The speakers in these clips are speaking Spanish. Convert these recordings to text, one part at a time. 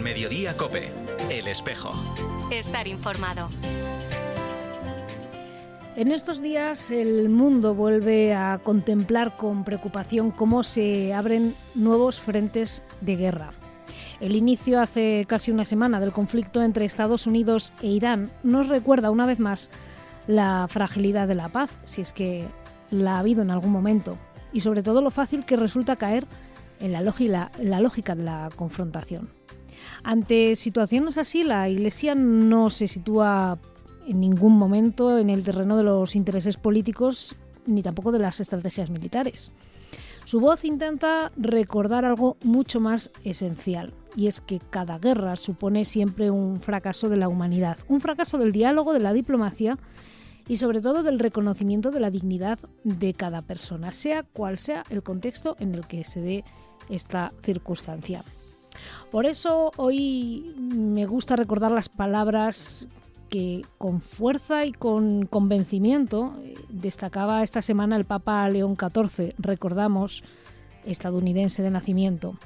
En Mediodía COPE, El Espejo. Estar informado. En estos días el mundo vuelve a contemplar con preocupación cómo se abren nuevos frentes de guerra. El inicio hace casi una semana del conflicto entre Estados Unidos e Irán nos recuerda una vez más la fragilidad de la paz, si es que la ha habido en algún momento, y sobre todo lo fácil que resulta caer en la lógica de la confrontación. Ante situaciones así, la Iglesia no se sitúa en ningún momento en el terreno de los intereses políticos ni tampoco de las estrategias militares. Su voz intenta recordar algo mucho más esencial, y es que cada guerra supone siempre un fracaso de la humanidad, un fracaso del diálogo, de la diplomacia y sobre todo del reconocimiento de la dignidad de cada persona, sea cual sea el contexto en el que se dé esta circunstancia. Por eso hoy me gusta recordar las palabras que con fuerza y con convencimiento destacaba esta semana el Papa León XIV, recordamos, estadounidense de nacimiento,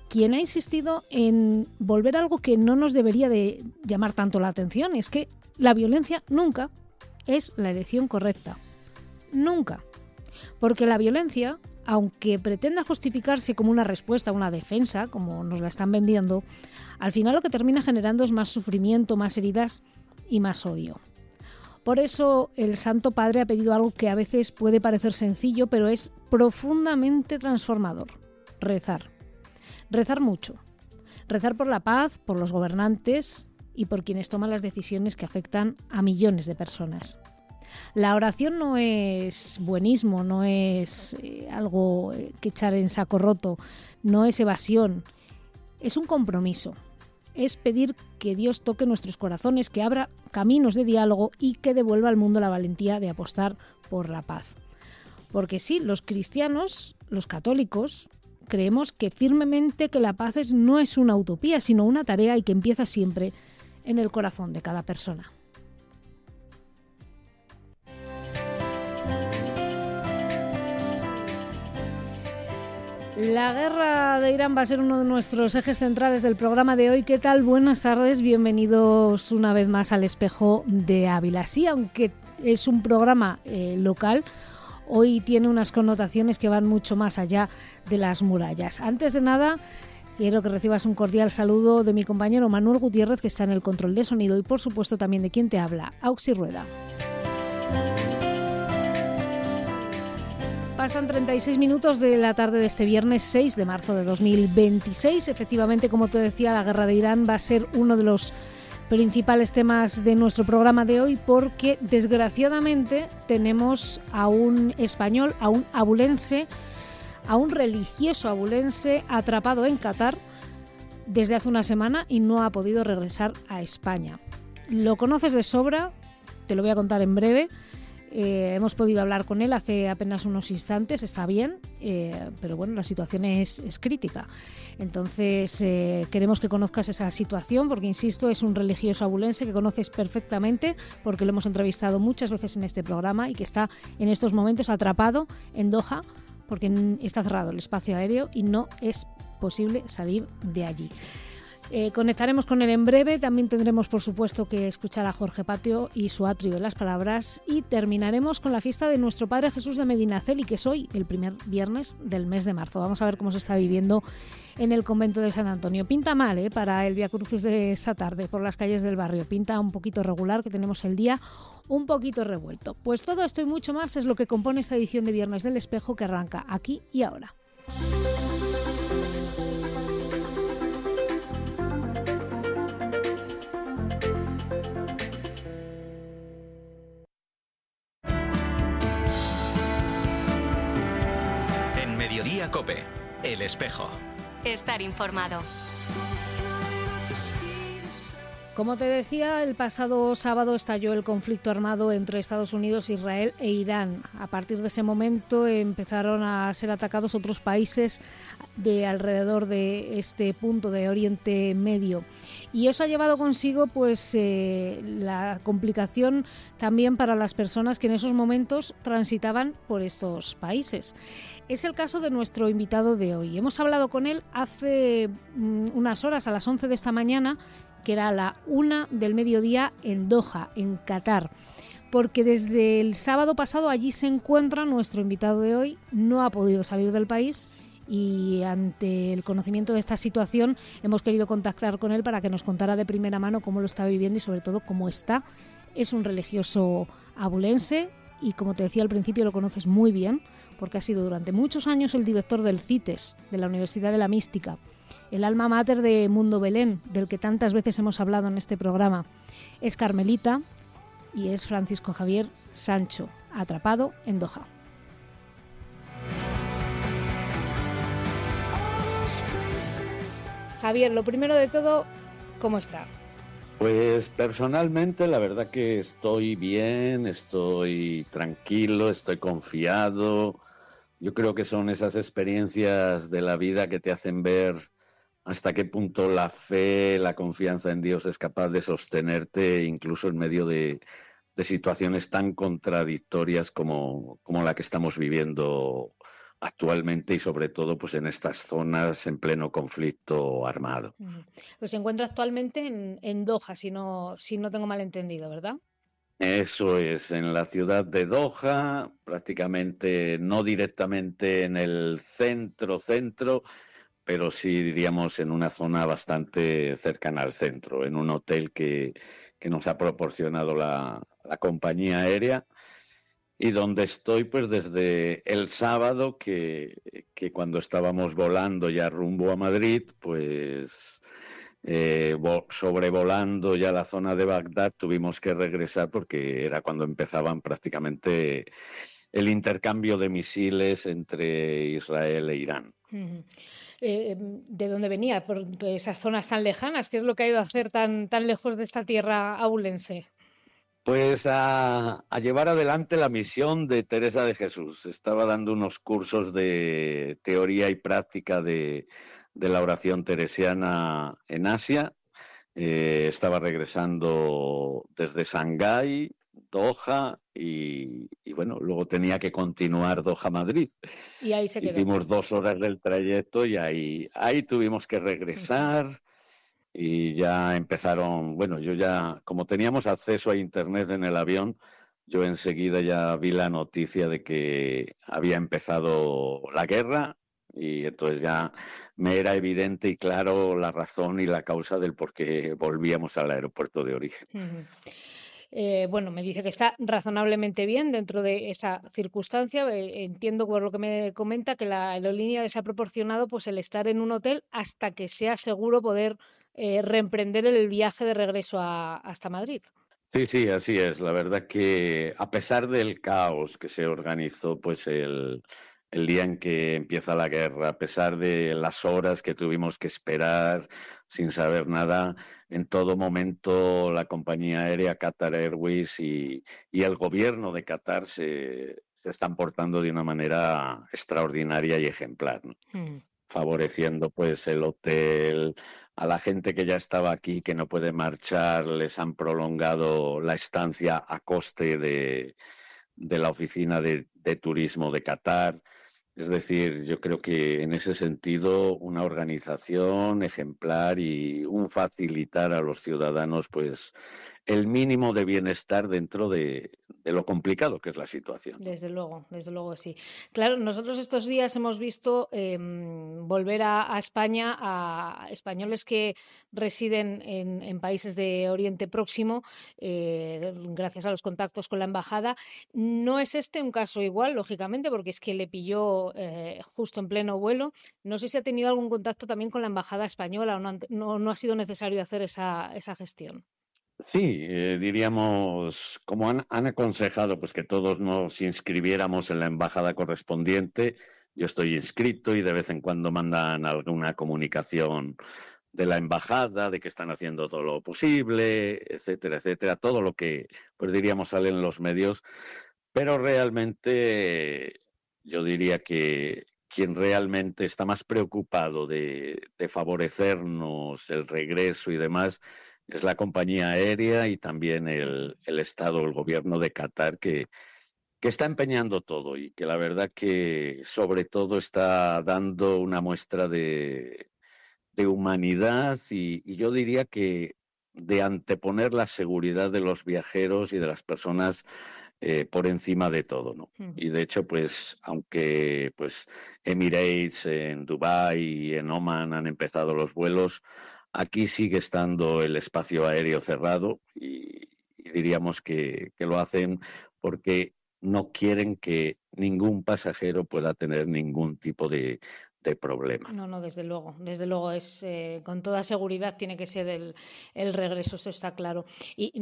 quien ha insistido en volver a algo que no nos debería de llamar tanto la atención, es que la violencia nunca es la elección correcta. Nunca. Porque la violencia, aunque pretenda justificarse como una respuesta, una defensa, como nos la están vendiendo, al final lo que termina generando es más sufrimiento, más heridas y más odio. Por eso el Santo Padre ha pedido algo que a veces puede parecer sencillo, pero es profundamente transformador: rezar. Rezar mucho. Rezar por la paz, por los gobernantes y por quienes toman las decisiones que afectan a millones de personas. La oración no es buenismo, no es algo que echar en saco roto, no es evasión, es un compromiso. Es pedir que Dios toque nuestros corazones, que abra caminos de diálogo y que devuelva al mundo la valentía de apostar por la paz. Porque sí, los cristianos, los católicos, creemos que firmemente que la paz no es una utopía, sino una tarea y que empieza siempre en el corazón de cada persona. La guerra de Irán va a ser uno de nuestros ejes centrales del programa de hoy. ¿Qué tal? Buenas tardes, bienvenidos una vez más al Espejo de Ávila. Sí, aunque es un programa local, hoy tiene unas connotaciones que van mucho más allá de las murallas. Antes de nada, quiero que recibas un cordial saludo de mi compañero Manuel Gutiérrez, que está en el control de sonido, y por supuesto también de quien te habla, Auxi Rueda. Pasan 36 minutos de la tarde de este viernes 6 de marzo de 2026. Efectivamente, como te decía, la guerra de Irán va a ser uno de los principales temas de nuestro programa de hoy, porque desgraciadamente tenemos a un español, a un abulense, a un religioso abulense atrapado en Qatar desde hace una semana y no ha podido regresar a España. Lo conoces de sobra, te lo voy a contar en breve. Hemos podido hablar con él hace apenas unos instantes, está bien, pero bueno, la situación es crítica. Entonces queremos que conozcas esa situación porque, insisto, es un religioso abulense que conoces perfectamente porque lo hemos entrevistado muchas veces en este programa y que está en estos momentos atrapado en Doha porque está cerrado el espacio aéreo y no es posible salir de allí. Conectaremos con él en breve, también tendremos por supuesto que escuchar a Jorge Patio y su atrio de las palabras y terminaremos con la fiesta de nuestro Padre Jesús de Medinaceli, que es hoy, el primer viernes del mes de marzo. Vamos a ver cómo se está viviendo en el convento de San Antonio. Pinta mal para el Vía Crucis de esta tarde por las calles del barrio, pinta un poquito regular, que tenemos el día un poquito revuelto. Pues todo esto y mucho más es lo que compone esta edición de Viernes del Espejo que arranca aquí y ahora. Mediodía COPE, El Espejo. Estar informado. Como te decía, el pasado sábado estalló el conflicto armado entre Estados Unidos, Israel e Irán. A partir de ese momento empezaron a ser atacados otros países de alrededor de este punto de Oriente Medio. Y eso ha llevado consigo pues la complicación también para las personas que en esos momentos transitaban por estos países. Es el caso de nuestro invitado de hoy. Hemos hablado con él hace unas horas, a las 11 de esta mañana, que era la 1 del mediodía en Doha, en Qatar. Porque desde el sábado pasado allí se encuentra nuestro invitado de hoy, no ha podido salir del país y ante el conocimiento de esta situación hemos querido contactar con él para que nos contara de primera mano cómo lo está viviendo y sobre todo cómo está. Es un religioso abulense y, como te decía al principio, lo conoces muy bien porque ha sido durante muchos años el director del CITES, de la Universidad de la Mística, el alma mater de Mundo Belén, del que tantas veces hemos hablado en este programa. Es carmelita y es Francisco Javier Sancho, atrapado en Doha. Javier, lo primero de todo, ¿cómo está? Pues personalmente la verdad que estoy bien, estoy tranquilo, estoy confiado. Yo creo que son esas experiencias de la vida que te hacen ver hasta qué punto la fe, la confianza en Dios es capaz de sostenerte incluso en medio de situaciones tan contradictorias como la que estamos viviendo actualmente y sobre todo pues en estas zonas en pleno conflicto armado. Pues se encuentra actualmente en Doha, si no tengo mal entendido, ¿verdad? Eso es, en la ciudad de Doha, prácticamente no directamente en el centro, pero sí diríamos en una zona bastante cercana al centro, en un hotel que nos ha proporcionado la compañía aérea y donde estoy pues desde el sábado que cuando estábamos volando ya rumbo a Madrid, pues sobrevolando ya la zona de Bagdad tuvimos que regresar porque era cuando empezaban prácticamente el intercambio de misiles entre Israel e Irán. ¿De dónde venía? Por esas zonas tan lejanas, ¿qué es lo que ha ido a hacer tan lejos de esta tierra abulense? Pues a llevar adelante la misión de Teresa de Jesús. Estaba dando unos cursos de teoría y práctica de la oración teresiana en Asia. Estaba regresando desde Shanghái, Doha y bueno, luego tenía que continuar Doha-Madrid. Y ahí se quedó. Hicimos 2 horas del trayecto y ahí tuvimos que regresar. Y ya empezaron, bueno, yo ya, como teníamos acceso a internet en el avión, yo enseguida ya vi la noticia de que había empezado la guerra y entonces ya me era evidente y claro la razón y la causa del por qué volvíamos al aeropuerto de origen. Bueno, me dice que está razonablemente bien dentro de esa circunstancia. Entiendo por lo que me comenta que la aerolínea les ha proporcionado pues el estar en un hotel hasta que sea seguro poder reemprender el viaje de regreso hasta Madrid. Sí, así es. La verdad que a pesar del caos que se organizó, pues el día en que empieza la guerra, a pesar de las horas que tuvimos que esperar sin saber nada, en todo momento la compañía aérea Qatar Airways y el gobierno de Qatar se están portando de una manera extraordinaria y ejemplar, ¿no? Favoreciendo pues el hotel, a la gente que ya estaba aquí, que no puede marchar, les han prolongado la estancia a coste de la oficina de turismo de Qatar. Es decir, yo creo que en ese sentido una organización ejemplar y un facilitar a los ciudadanos pues el mínimo de bienestar dentro de lo complicado que es la situación. Desde luego, sí. Claro, nosotros estos días hemos visto volver a España a españoles que residen en países de Oriente Próximo, gracias a los contactos con la embajada. No es este un caso igual, lógicamente, porque es que le pilló justo en pleno vuelo. No sé si ha tenido algún contacto también con la embajada española o no ha sido necesario hacer esa gestión. Sí, diríamos, como han aconsejado, pues que todos nos inscribiéramos en la embajada correspondiente. Yo estoy inscrito y de vez en cuando mandan alguna comunicación de la embajada, de que están haciendo todo lo posible, etcétera, etcétera, todo lo que, pues diríamos, sale en los medios, pero realmente yo diría que quien realmente está más preocupado de favorecernos el regreso y demás es la compañía aérea y también el Estado, el gobierno de Qatar, que está empeñando todo y que la verdad que sobre todo está dando una muestra de humanidad y yo diría que de anteponer la seguridad de los viajeros y de las personas por encima de todo, ¿no? Y de hecho, pues, aunque pues Emirates en Dubái y en Oman han empezado los vuelos, aquí sigue estando el espacio aéreo cerrado y diríamos que lo hacen porque no quieren que ningún pasajero pueda tener ningún tipo de problema. No, desde luego es con toda seguridad tiene que ser el regreso, eso está claro. Y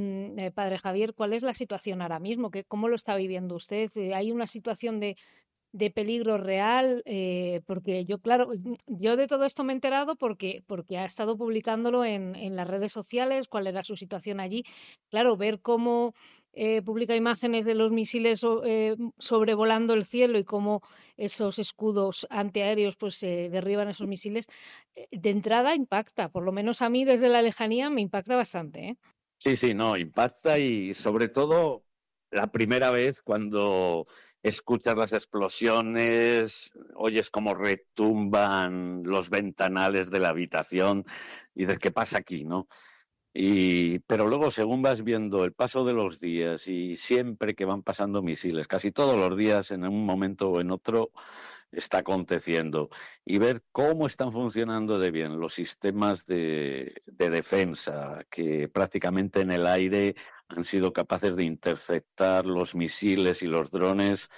padre Javier, ¿cuál es la situación ahora mismo? ¿Cómo lo está viviendo usted? ¿Hay una situación de peligro real? Porque yo, claro, yo de todo esto me he enterado porque ha estado publicándolo en las redes sociales, cuál era su situación allí. Claro, ver cómo publica imágenes de los misiles sobrevolando el cielo y cómo esos escudos antiaéreos pues derriban esos misiles, de entrada impacta, por lo menos a mí desde la lejanía me impacta bastante, ¿eh? Sí, no, impacta y sobre todo la primera vez cuando escuchas las explosiones, oyes cómo retumban los ventanales de la habitación y dices, ¿qué pasa aquí, no? Pero luego, según vas viendo el paso de los días y siempre que van pasando misiles, casi todos los días, en un momento o en otro, está aconteciendo. Y ver cómo están funcionando de bien los sistemas de defensa, que prácticamente en el aire han sido capaces de interceptar los misiles y los drones,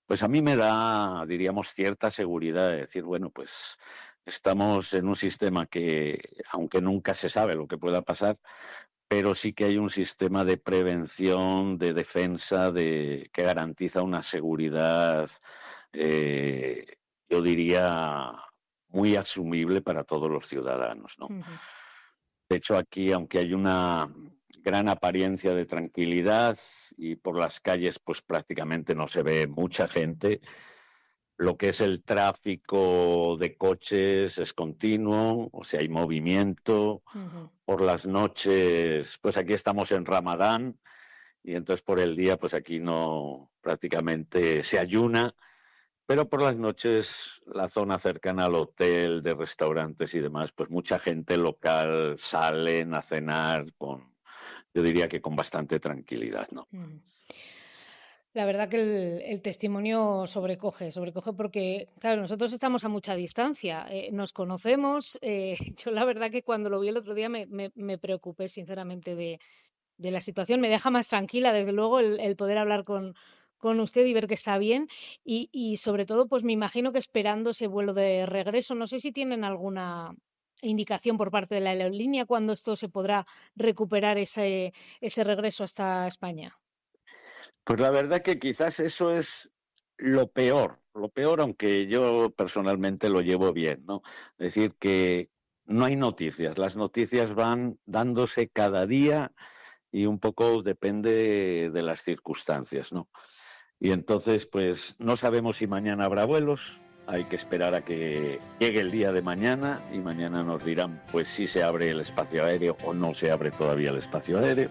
pues a mí me da, diríamos, cierta seguridad de decir, bueno, pues estamos en un sistema que, aunque nunca se sabe lo que pueda pasar, pero sí que hay un sistema de prevención, de defensa, que garantiza una seguridad, eh, yo diría, muy asumible para todos los ciudadanos, ¿no? Uh-huh. De hecho, aquí, aunque hay una gran apariencia de tranquilidad y por las calles pues prácticamente no se ve mucha gente, lo que es el tráfico de coches es continuo, o sea, hay movimiento. Uh-huh. Por las noches, pues aquí estamos en Ramadán y entonces por el día, pues aquí no prácticamente se ayuna, pero por las noches la zona cercana al hotel, de restaurantes y demás, pues mucha gente local salen a cenar yo diría que con bastante tranquilidad, ¿no? Uh-huh. La verdad que el testimonio sobrecoge porque, claro, nosotros estamos a mucha distancia, nos conocemos. Yo la verdad que cuando lo vi el otro día me preocupé sinceramente de la situación. Me deja más tranquila, desde luego, el poder hablar con usted y ver que está bien. Y sobre todo, pues me imagino que esperando ese vuelo de regreso, no sé si tienen alguna indicación por parte de la aerolínea cuándo esto se podrá recuperar ese regreso hasta España. Pues la verdad que quizás eso es lo peor, aunque yo personalmente lo llevo bien, ¿no? Es decir, que no hay noticias, las noticias van dándose cada día y un poco depende de las circunstancias, ¿no? Y entonces, pues no sabemos si mañana habrá vuelos, hay que esperar a que llegue el día de mañana y mañana nos dirán, pues si se abre el espacio aéreo o no se abre todavía el espacio aéreo.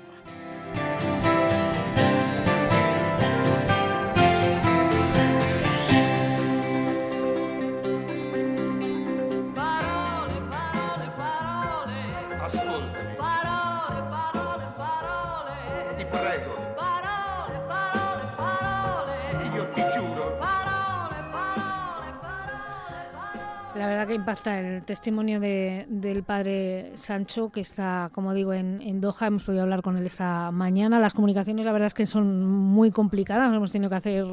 La verdad que impacta el testimonio del padre Sancho, que está, como digo, en Doha. Hemos podido hablar con él esta mañana. Las comunicaciones, la verdad es que son muy complicadas. Hemos tenido que hacer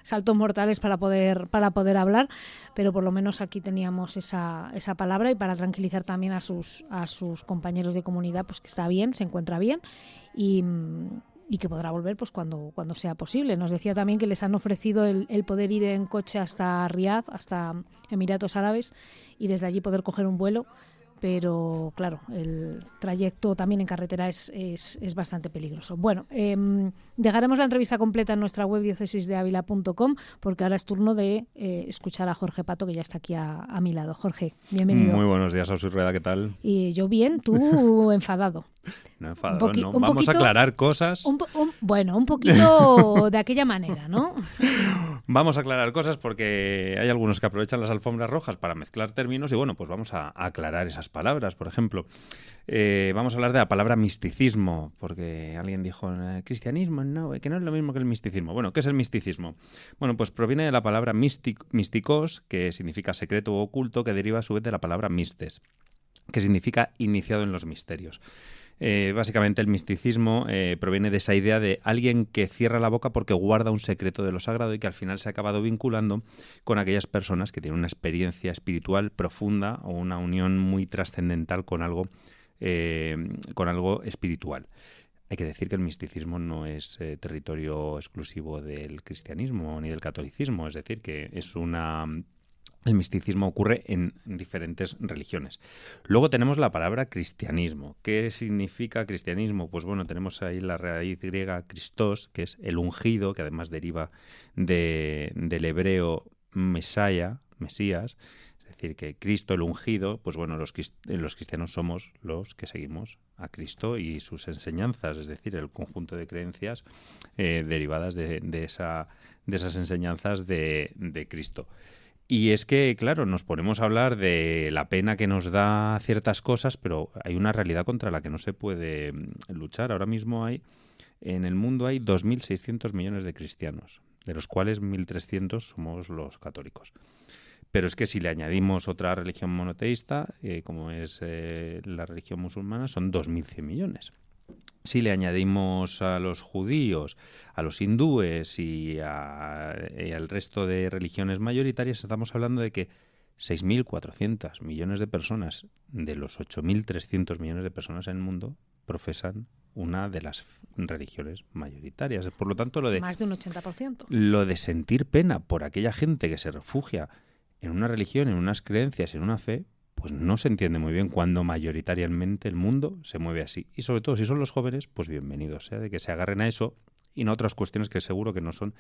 saltos mortales para poder hablar, pero por lo menos aquí teníamos esa palabra, y para tranquilizar también a sus compañeros de comunidad, pues que está bien, se encuentra bien y que podrá volver pues cuando sea posible. Nos decía también que les han ofrecido el poder ir en coche hasta Riad, hasta Emiratos Árabes, y desde allí poder coger un vuelo pero claro, el trayecto también en carretera es bastante peligroso. Bueno, dejaremos la entrevista completa en nuestra web diocesisdeavila.com, porque ahora es turno de escuchar a Jorge Pato, que ya está aquí a mi lado. Jorge, bienvenido. Muy buenos días, Ausi Rueda, ¿qué tal? Y yo bien, tú enfadado. No enfadado, no. Vamos a aclarar cosas. Un poquito de aquella manera, ¿no? Vamos a aclarar cosas porque hay algunos que aprovechan las alfombras rojas para mezclar términos y bueno, pues vamos a aclarar esas palabras. Por ejemplo, vamos a hablar de la palabra misticismo, porque alguien dijo, cristianismo, no, que no es lo mismo que el misticismo. Bueno, ¿qué es el misticismo? Bueno, pues proviene de la palabra místicos, que significa secreto o oculto, que deriva a su vez de la palabra mistes, que significa iniciado en los misterios. Básicamente el misticismo proviene de esa idea de alguien que cierra la boca porque guarda un secreto de lo sagrado y que al final se ha acabado vinculando con aquellas personas que tienen una experiencia espiritual profunda o una unión muy trascendental con algo espiritual. Hay que decir que el misticismo no es territorio exclusivo del cristianismo ni del catolicismo, es decir, que es el misticismo ocurre en diferentes religiones. Luego tenemos la palabra cristianismo. ¿Qué significa cristianismo? Pues bueno, tenemos ahí la raíz griega Christos, que es el ungido, que además deriva del hebreo Mesías, es decir, que Cristo el ungido, pues bueno, los cristianos somos los que seguimos a Cristo y sus enseñanzas, es decir, el conjunto de creencias derivadas de esas enseñanzas de Cristo. Y es que, claro, nos ponemos a hablar de la pena que nos da ciertas cosas, pero hay una realidad contra la que no se puede luchar. Ahora mismo en el mundo hay 2.600 millones de cristianos, de los cuales 1.300 somos los católicos. Pero es que si le añadimos otra religión monoteísta, como es la religión musulmana, son 2.100 millones. Si le añadimos a los judíos, a los hindúes y al resto de religiones mayoritarias, estamos hablando de que 6.400 millones de personas, de los 8.300 millones de personas en el mundo, profesan una de las religiones mayoritarias. Por lo tanto, más de un 80%. Lo de sentir pena por aquella gente que se refugia en una religión, en unas creencias, en una fe, pues no se entiende muy bien cuando mayoritariamente el mundo se mueve así. Y sobre todo si son los jóvenes, pues bienvenidos, de que se agarren a eso y no a otras cuestiones que seguro que no son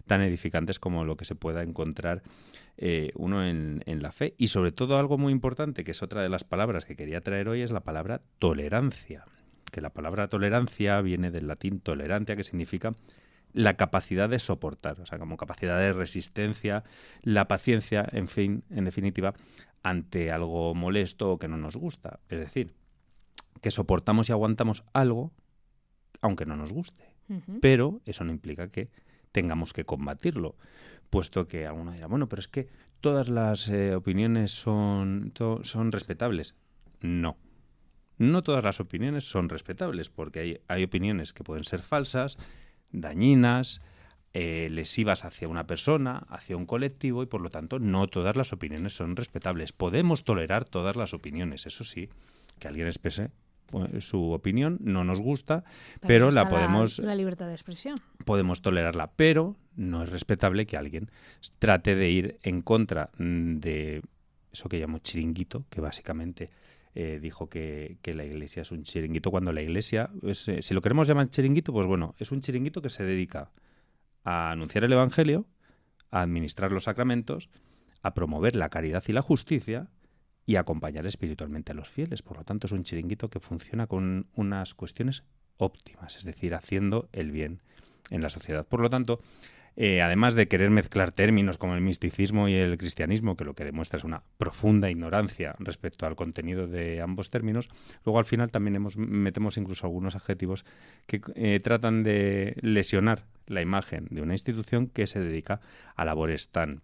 tan edificantes como lo que se pueda encontrar uno en la fe. Y sobre todo algo muy importante, que es otra de las palabras que quería traer hoy, es la palabra tolerancia. Que la palabra tolerancia viene del latín tolerantia, que significa la capacidad de soportar, o sea, como capacidad de resistencia, la paciencia, en fin, en definitiva, ante algo molesto o que no nos gusta. Es decir, que soportamos y aguantamos algo aunque no nos guste. Uh-huh. Pero eso no implica que tengamos que combatirlo, puesto que alguno dirá, bueno, pero es que todas las opiniones son respetables. No todas las opiniones son respetables, porque hay opiniones que pueden ser falsas, dañinas, lesivas hacia una persona, hacia un colectivo, y por lo tanto no todas las opiniones son respetables. Podemos tolerar todas las opiniones, eso sí, que alguien exprese su opinión, no nos gusta, pero la podemos... La libertad de expresión. Podemos tolerarla, pero no es respetable que alguien trate de ir en contra de eso que llamo chiringuito, que básicamente dijo que la Iglesia es un chiringuito, cuando la Iglesia, si lo queremos llamar chiringuito, pues bueno, es un chiringuito que se dedica a anunciar el Evangelio, a administrar los sacramentos, a promover la caridad y la justicia y a acompañar espiritualmente a los fieles. Por lo tanto, es un chiringuito que funciona con unas cuestiones óptimas, es decir, haciendo el bien en la sociedad. Por lo tanto, además de querer mezclar términos como el misticismo y el cristianismo, que lo que demuestra es una profunda ignorancia respecto al contenido de ambos términos, luego al final también metemos incluso algunos adjetivos que tratan de lesionar la imagen de una institución que se dedica a labores tan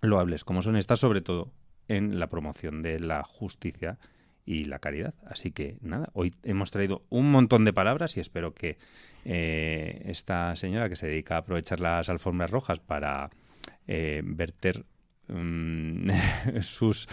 loables como son estas, sobre todo en la promoción de la justicia y la caridad. Así que nada, hoy hemos traído un montón de palabras y espero que esta señora que se dedica a aprovechar las alfombras rojas para verter sus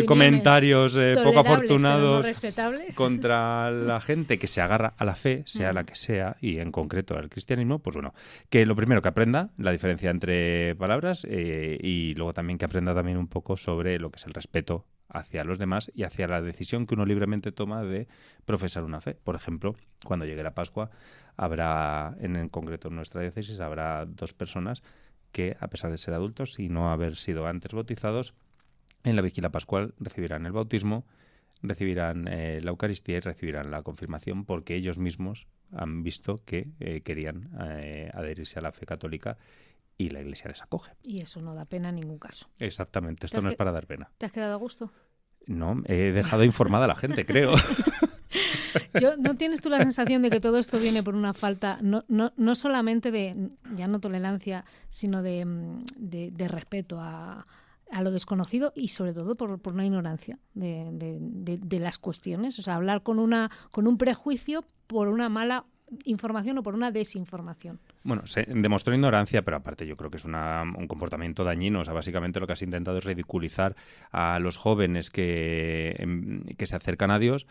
comentarios poco afortunados no contra la gente que se agarra a la fe, sea la que sea, y en concreto al cristianismo, pues bueno, que lo primero que aprenda la diferencia entre palabras y luego también que aprenda también un poco sobre lo que es el respeto hacia los demás y hacia la decisión que uno libremente toma de profesar una fe. Por ejemplo, cuando llegue la Pascua, habrá, en concreto en nuestra diócesis, habrá 2 personas que, a pesar de ser adultos y no haber sido antes bautizados, en la vigilia pascual recibirán el bautismo, recibirán la Eucaristía y recibirán la confirmación, porque ellos mismos han visto que querían adherirse a la fe católica y la Iglesia les acoge. Y eso no da pena en ningún caso. Exactamente, esto no es para dar pena. ¿Te has quedado a gusto? No, he dejado informada a la gente, creo. ¿No tienes tú la sensación de que todo esto viene por una falta, no solamente de, ya no tolerancia, sino de respeto a lo desconocido y sobre todo por una ignorancia de las cuestiones? O sea, hablar con un prejuicio por una mala información o por una desinformación. Bueno, se demostró ignorancia, pero aparte yo creo que es un comportamiento dañino. O sea, básicamente lo que has intentado es ridiculizar a los jóvenes que se acercan a Dios,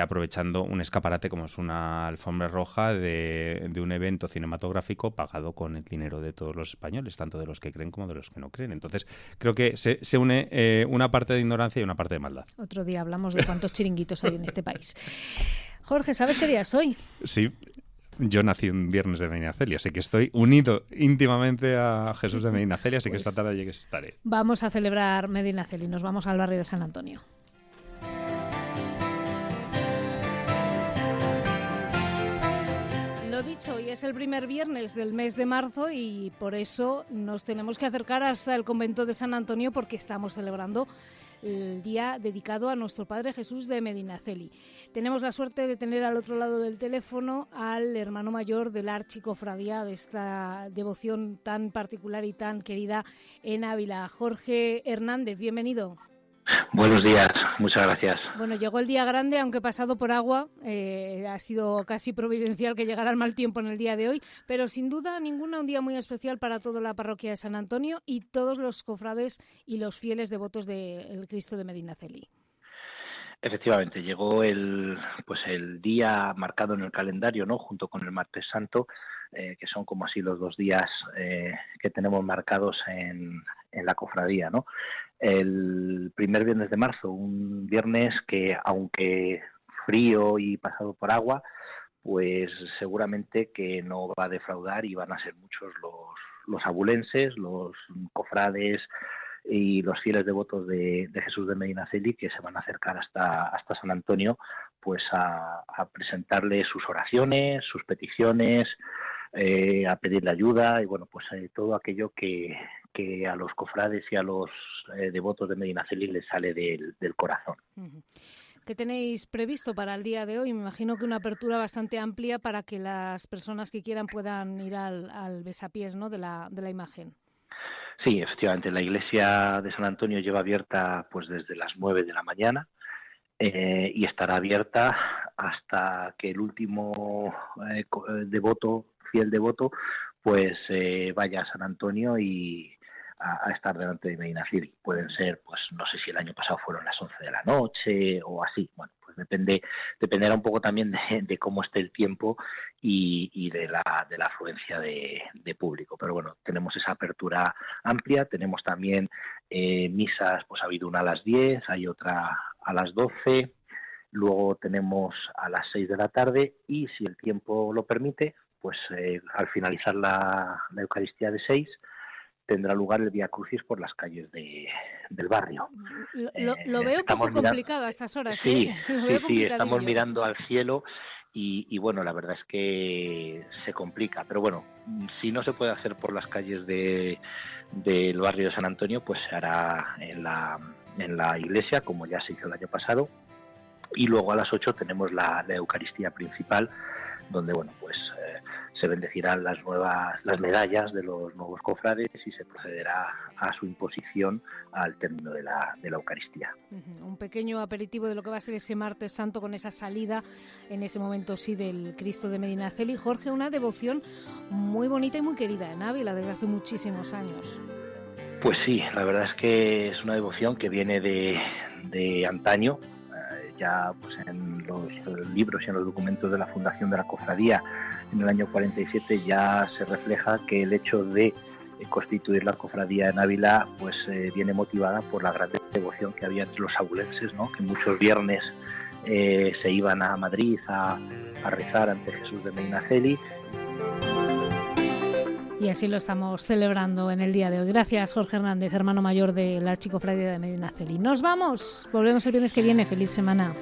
aprovechando un escaparate como es una alfombra roja de un evento cinematográfico pagado con el dinero de todos los españoles, tanto de los que creen como de los que no creen. Entonces, creo que se une una parte de ignorancia y una parte de maldad. Otro día hablamos de cuántos chiringuitos hay en este país. Jorge, ¿sabes qué día es hoy? Sí. Yo nací en Viernes de Medinaceli, así que estoy unido íntimamente a Jesús de Medinaceli, así que esta tarde llegues estaré. Vamos a celebrar Medinaceli, nos vamos al barrio de San Antonio. Lo dicho, hoy es el primer viernes del mes de marzo y por eso nos tenemos que acercar hasta el convento de San Antonio, porque estamos celebrando el día dedicado a nuestro Padre Jesús de Medinaceli. Tenemos la suerte de tener al otro lado del teléfono al hermano mayor de la archicofradía de esta devoción tan particular y tan querida en Ávila, Jorge Hernández. Bienvenido. Buenos días, muchas gracias. Bueno, llegó el día grande, aunque pasado por agua. Ha sido casi providencial que llegara el mal tiempo en el día de hoy, pero sin duda ninguna un día muy especial para toda la parroquia de San Antonio y todos los cofrades y los fieles devotos del Cristo de Medinaceli. Efectivamente, llegó el día marcado en el calendario, ¿no? Junto con el Martes Santo, que son como así los 2 días que tenemos marcados en la cofradía, ¿no? El primer viernes de marzo, un viernes que, aunque frío y pasado por agua, pues seguramente que no va a defraudar y van a ser muchos los abulenses, los cofrades y los fieles devotos de Jesús de Medinaceli que se van a acercar hasta San Antonio, pues a presentarle sus oraciones, sus peticiones, a pedirle ayuda y bueno, pues todo aquello que a los cofrades y a los devotos de Medinaceli les sale del corazón. ¿Qué tenéis previsto para el día de hoy? Me imagino que una apertura bastante amplia para que las personas que quieran puedan ir al besapiés, ¿no?, de la imagen. Sí, efectivamente, la iglesia de San Antonio lleva abierta pues desde las 9 de la mañana y estará abierta hasta que el último fiel devoto, pues vaya a San Antonio y a estar delante de Medinaceli. Pueden ser, pues no sé si el año pasado fueron las 11 de la noche o así. Bueno, pues dependerá un poco también de cómo esté el tiempo y de la afluencia de público. Pero bueno, tenemos esa apertura amplia. Tenemos también misas, pues ha habido una a las 10, hay otra a las 12, luego tenemos a las 6 de la tarde y, si el tiempo lo permite, pues al finalizar la Eucaristía de 6, tendrá lugar el Vía Crucis por las calles del barrio. Lo veo un poco complicado a estas horas. Sí, sí, estamos mirando al cielo y bueno, la verdad es que se complica. Pero bueno, si no se puede hacer por las calles del barrio de San Antonio, pues se hará en la iglesia, como ya se hizo el año pasado. Y luego a las 8 tenemos la Eucaristía principal, donde bueno, pues se bendecirán las medallas de los nuevos cofrades y se procederá a su imposición al término de la Eucaristía. Un pequeño aperitivo de lo que va a ser ese Martes Santo con esa salida, en ese momento sí, del Cristo de Medinaceli. Jorge, una devoción muy bonita y muy querida en Ávila desde hace muchísimos años. Pues sí, la verdad es que es una devoción que viene de antaño. Ya pues en los libros y en los documentos de la fundación de la cofradía en el año 47 ya se refleja que el hecho de constituir la cofradía en Ávila pues viene motivada por la gran devoción que había entre los abulenses, ¿no? Que muchos viernes se iban a Madrid a rezar ante Jesús de Medinaceli. Y así lo estamos celebrando en el día de hoy. Gracias, Jorge Hernández, hermano mayor de la Archicofradía de Medinaceli. Nos vamos, volvemos el viernes que viene. Feliz semana.